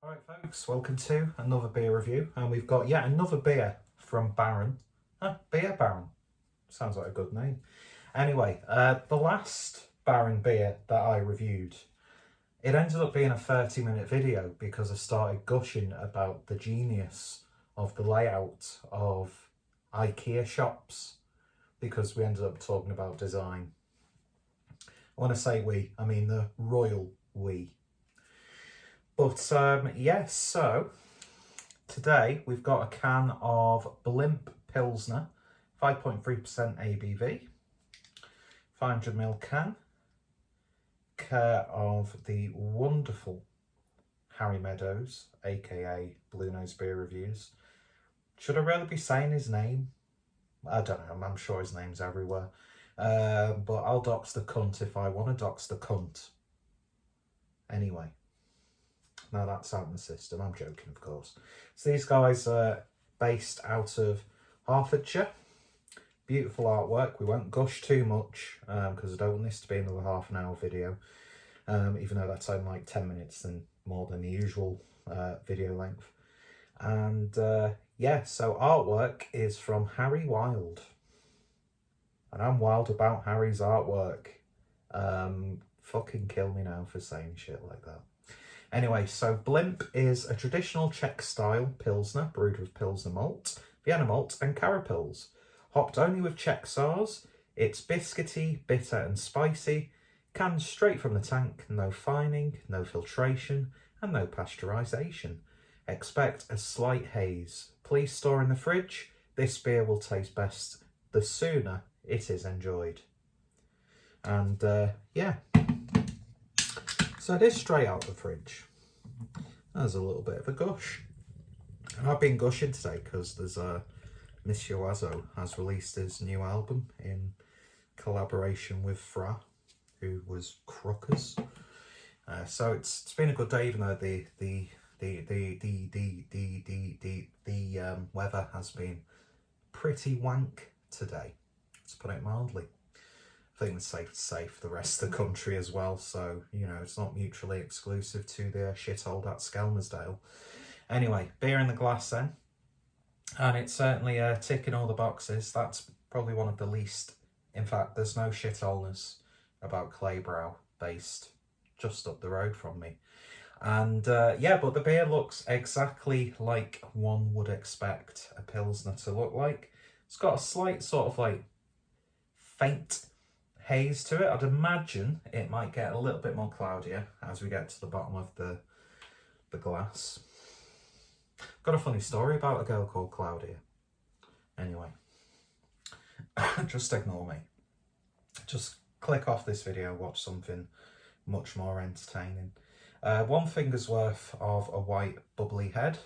Alright folks, welcome to another beer review, and we've got yet another beer from Baron. Beer Baron. Sounds like a good name. Anyway, the last Baron beer that I reviewed, it ended up being a 30-minute video because I started gushing about the genius of the layout of IKEA shops, because we ended up talking about design. I want to say we, I mean the royal we. But yes, so today we've got a can of Blimp Pilsner, 5.3% ABV, 500ml can, care of the wonderful Harry Meadows, aka Bluenose Beer Reviews. Should I really be saying his name? I don't know, I'm sure his name's everywhere. But I'll dox the cunt if I want to dox the cunt. Anyway. Now that's out in the system, I'm joking of course. So these guys are based out of Hertfordshire. Beautiful artwork. We won't gush too much because I don't want this to be another half an hour video. Even though that's only like 10 minutes and more than the usual video length. And yeah, so artwork is from Harry Wild. And I'm wild about Harry's artwork. Fucking kill me now for saying shit like that. Anyway, so Blimp is a traditional Czech style Pilsner brewed with Pilsner malt, Vienna malt and Cara-Pils. Hopped only with Czech Saaz, it's biscuity, bitter and spicy, canned straight from the tank, no fining, no filtration and no pasteurisation. Expect a slight haze. Please store in the fridge. This beer will taste best the sooner it is enjoyed. And yeah. So it is straight out the fridge. There's a little bit of a gush. And I've been gushing today because there's Monsieur Oiseau has released his new album in collaboration with Fra, who was Crookers. So it's been a good day, even though the weather has been pretty wank today, to put it mildly. I think it's safe to say for the rest of the country as well, so you know it's not mutually exclusive to the shithole at Skelmersdale. Anyway, beer in the glass then, and it's certainly ticking all the boxes. That's probably one of the least, in fact there's no shitholeness about Claybrow, based just up the road from me. And yeah, but the beer looks exactly like one would expect a Pilsner to look like. It's got a slight sort of like faint haze to it. I'd imagine it might get a little bit more cloudier as we get to the bottom of the glass. Got a funny story about a girl called Claudia. Anyway, just ignore me. Just click off this video, watch something much more entertaining. One finger's worth of a white bubbly head.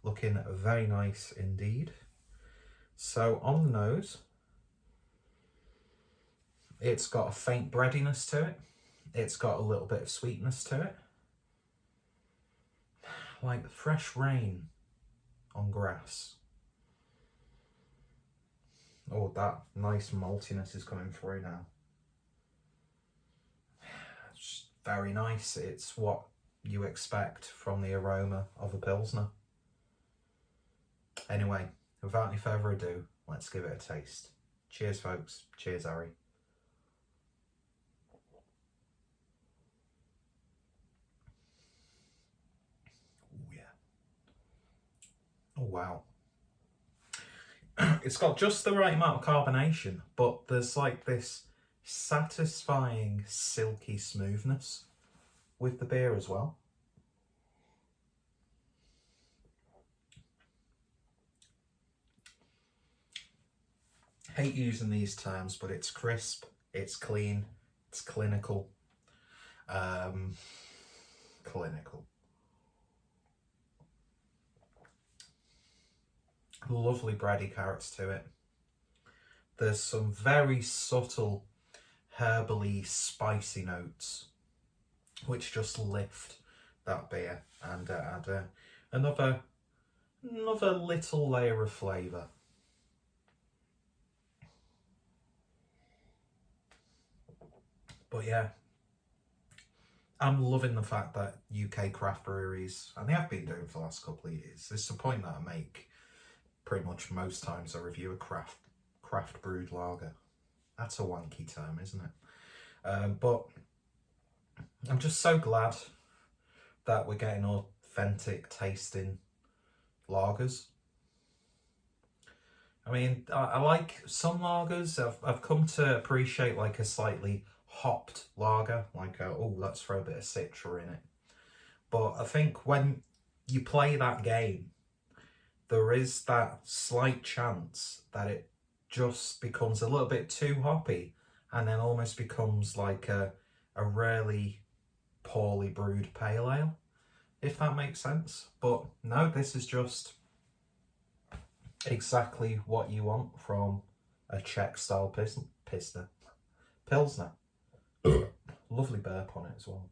Looking very nice indeed. So on the nose, it's got a faint breadiness to it. It's got a little bit of sweetness to it. Like fresh rain on grass. Oh, that nice maltiness is coming through now. It's very nice. It's what you expect from the aroma of a Pilsner. Anyway, without any further ado, let's give it a taste. Cheers, folks. Cheers, Harry. Oh wow. It's got just the right amount of carbonation, but there's like this satisfying silky smoothness with the beer as well. Hate using these terms, but it's crisp, it's clean, it's clinical. Clinical. Lovely bready carrots to it. There's some very subtle herbally spicy notes which just lift that beer and add another little layer of flavour. But yeah, I'm loving the fact that UK craft breweries, and they have been doing for the last couple of years, this is the point that I make pretty much most times I review a craft brewed lager. That's a wanky term, isn't it? But I'm just so glad that we're getting authentic tasting lagers. I mean, I like some lagers. I've come to appreciate like a slightly hopped lager, like oh, let's throw a bit of Citra in it. But I think when you play that game, there is that slight chance that it just becomes a little bit too hoppy and then almost becomes like a really poorly brewed pale ale, if that makes sense. But no, this is just exactly what you want from a Czech style Pilsner. Lovely burp on it as well.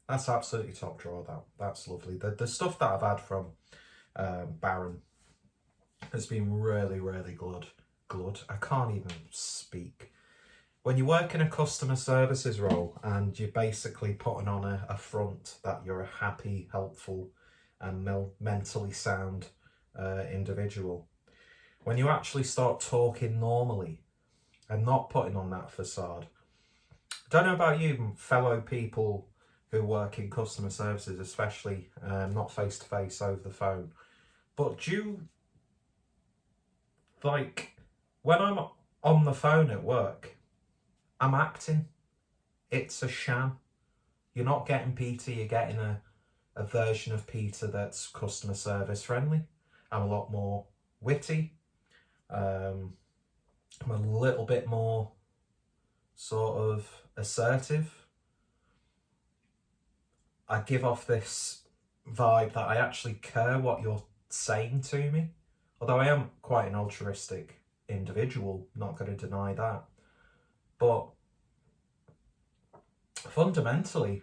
That's absolutely top drawer. That's lovely. The stuff that I've had from Baron has been really, really good. I can't even speak. When you work in a customer services role and you're basically putting on a front that you're a happy, helpful and mentally sound individual, when you actually start talking normally and not putting on that facade. I don't know about you, fellow people who work in customer services, especially not face to face over the phone, but do you, like, when I'm on the phone at work, I'm acting. It's a sham. You're not getting Peter, you're getting a version of Peter that's customer service friendly. I'm a lot more witty. I'm a little bit more sort of assertive. I give off this vibe that I actually care what you're saying to me. Although I am quite an altruistic individual, not going to deny that. But fundamentally,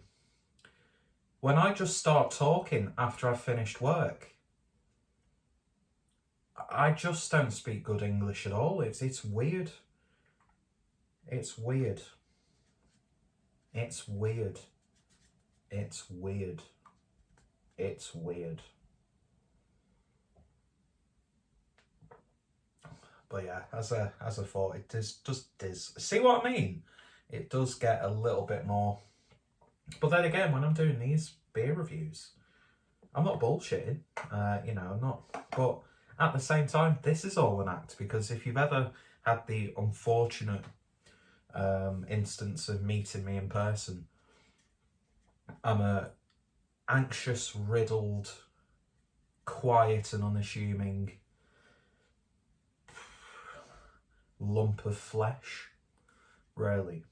when I just start talking after I've finished work, I just don't speak good English at all. It's weird. It's weird. It's weird. It's weird. It's weird. But yeah, as a thought, it just does. See what I mean? It does get a little bit more. But then again, when I'm doing these beer reviews, I'm not bullshitting. You know, I'm not. But at the same time, this is all an act, because if you've ever had the unfortunate instance of meeting me in person, I'm a anxious, riddled, quiet and unassuming lump of flesh, really.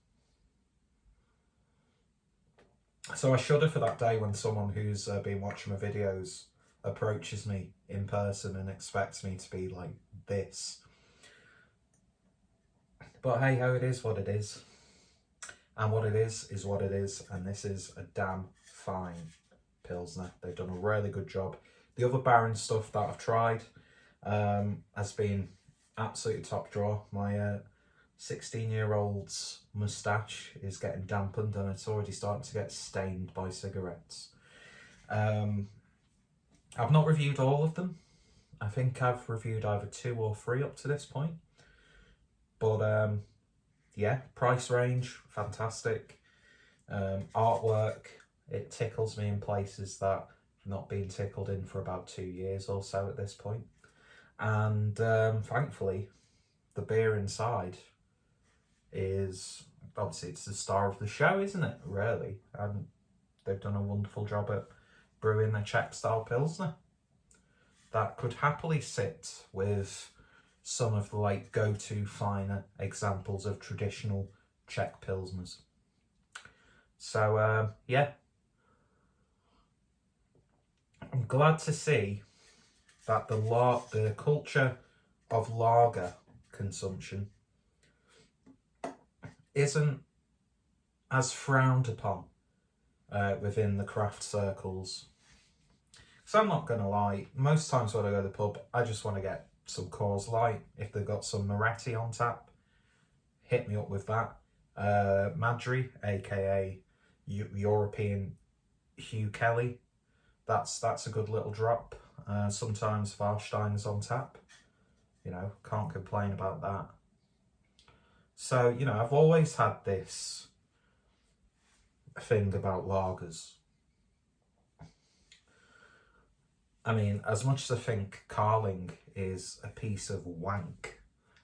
So I shudder for that day when someone who's been watching my videos approaches me in person and expects me to be like this. But hey ho, it is what it is. And what it is what it is. And this is a damn fine Pilsner. They've done a really good job. The other Baron stuff that I've tried has been absolutely top drawer. My 16-year-old's moustache is getting dampened and it's already starting to get stained by cigarettes. I've not reviewed all of them. I think I've reviewed either 2 or 3 up to this point. But yeah, price range, fantastic. Artwork, it tickles me in places that I've not been tickled in for about 2 years or so at this point. And thankfully, the beer inside is, obviously it's the star of the show, isn't it, really? And they've done a wonderful job at brewing a Czech style Pilsner that could happily sit with some of the like go-to finer examples of traditional Czech Pilsners. So yeah, I'm glad to see that the culture of lager consumption isn't as frowned upon within the craft circles. So I'm not going to lie, most times when I go to the pub, I just want to get some Coors Light. If they've got some Moretti on tap, hit me up with that. Madry, aka European Hugh Kelly, that's a good little drop. Sometimes Warstein's on tap, you know, can't complain about that. So, you know, I've always had this thing about lagers. I mean, as much as I think Carling is a piece of wank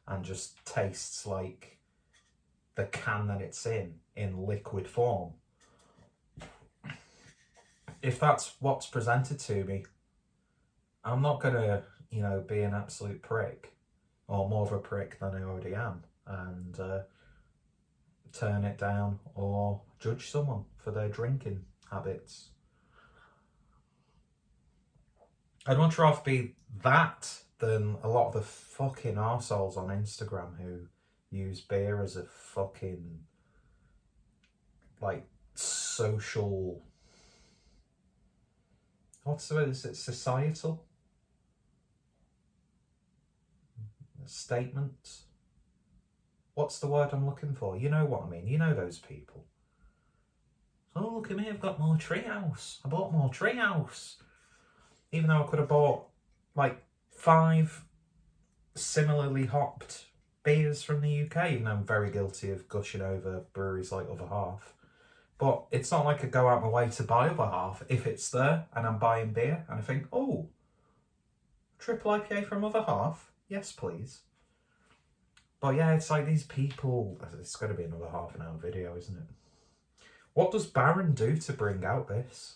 and just tastes like the can that it's in liquid form, if that's what's presented to me, I'm not gonna, you know, be an absolute prick, or more of a prick than I already am, and turn it down or judge someone for their drinking habits. I'd much rather be that than a lot of the fucking arseholes on Instagram who use beer as a fucking, like, social... What's the word? Is it societal? Statement? What's the word I'm looking for? You know what I mean. You know those people. Oh, look at me, I've got more Treehouse. I bought more Treehouse. Even though I could have bought like 5 similarly hopped beers from the UK, even though I'm very guilty of gushing over breweries like Other Half. But it's not like I go out my way to buy Other Half if it's there and I'm buying beer and I think, oh, triple IPA from Other Half? Yes, please. But yeah, it's like these people, it's going to be another half an hour video, isn't it? What does Baron do to bring out this?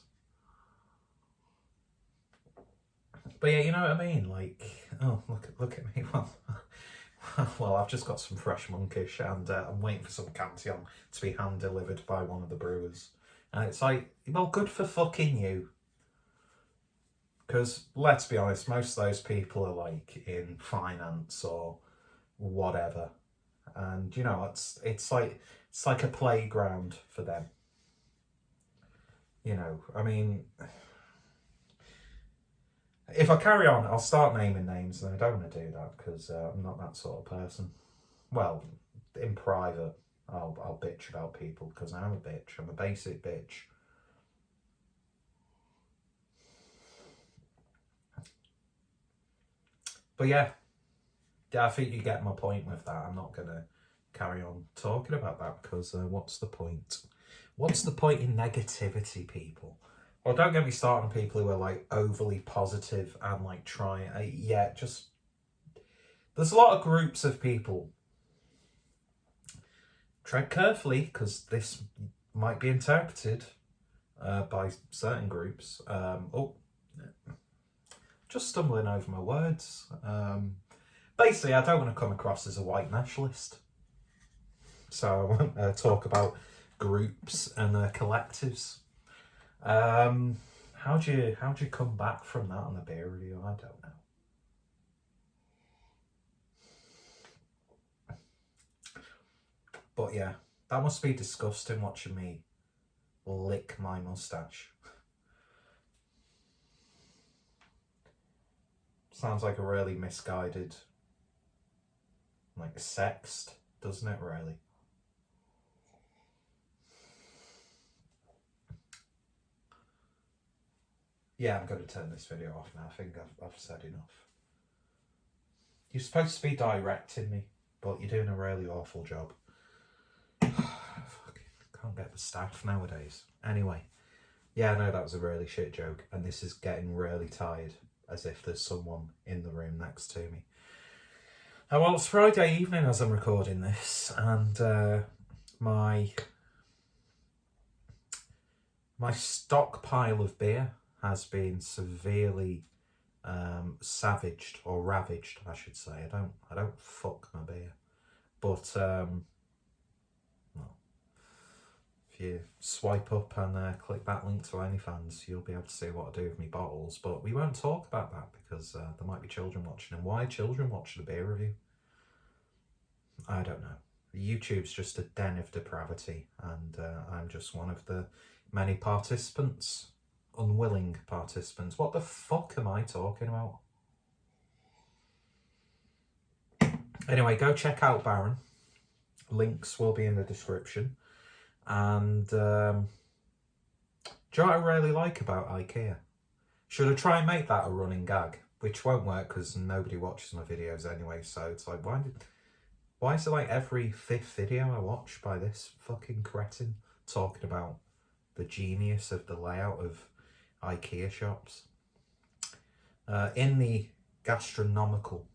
But yeah, you know what I mean? Like, oh, look at me. Well, I've just got some fresh monkish and I'm waiting for some Cantillon to be hand delivered by one of the brewers. And it's like, well, good for fucking you. Because let's be honest, most of those people are like in finance or whatever. And you know, it's like a playground for them. You know, I mean, if I carry on, I'll start naming names, and I don't want to do that because I'm not that sort of person. Well, in private, I'll bitch about people because I'm a bitch. I'm a basic bitch. But yeah, I think you get my point with that. I'm not going to carry on talking about that because what's the point? What's the point in negativity, people? Well, don't get me started on people who are like overly positive and like trying. Yeah, just there's a lot of groups of people. Tread carefully because this might be interpreted by certain groups. Just stumbling over my words. Basically, I don't want to come across as a white nationalist. So I won't talk about groups and collectives. How'd you come back from that on the beer review? I don't know. But yeah, that must be disgusting watching me lick my moustache. Sounds like a really misguided, like sext, doesn't it, really? Yeah, I'm going to turn this video off now. I think I've said enough. You're supposed to be directing me, but you're doing a really awful job. Can't get the staff nowadays. Anyway, yeah, no, that was a really shit joke, and this is getting really tired, as if there's someone in the room next to me. Oh, well, it's Friday evening as I'm recording this, and my stockpile of beer has been severely savaged, or ravaged, I should say. I don't fuck my beer, but well, if you swipe up and click that link to OnlyFans, you'll be able to see what I do with my bottles. But we won't talk about that because there might be children watching, and why children watch the beer review? I don't know. YouTube's just a den of depravity, and I'm just one of the many participants. Unwilling participants. What the fuck am I talking about? Anyway, go check out Baron. Links will be in the description. And do you know what I really like about IKEA? Should I try and make that a running gag? Which won't work because nobody watches my videos anyway, so it's like, why is it like every 5th video I watch by this fucking cretin talking about the genius of the layout of IKEA shops? In the gastronomical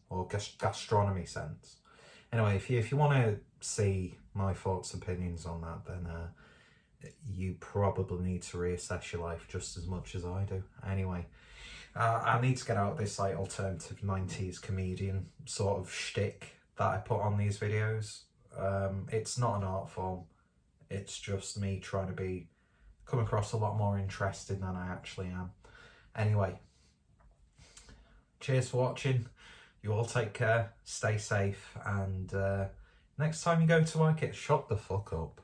or gastronomy sense. Anyway, if you want to see my thoughts, opinions on that, then you probably need to reassess your life just as much as I do. Anyway, I need to get out this like alternative 90s comedian sort of shtick that I put on these videos. It's not an art form. It's just me trying to come across a lot more interesting than I actually am. Anyway, cheers for watching. You all take care, stay safe, and next time you go to IKEA, shut the fuck up.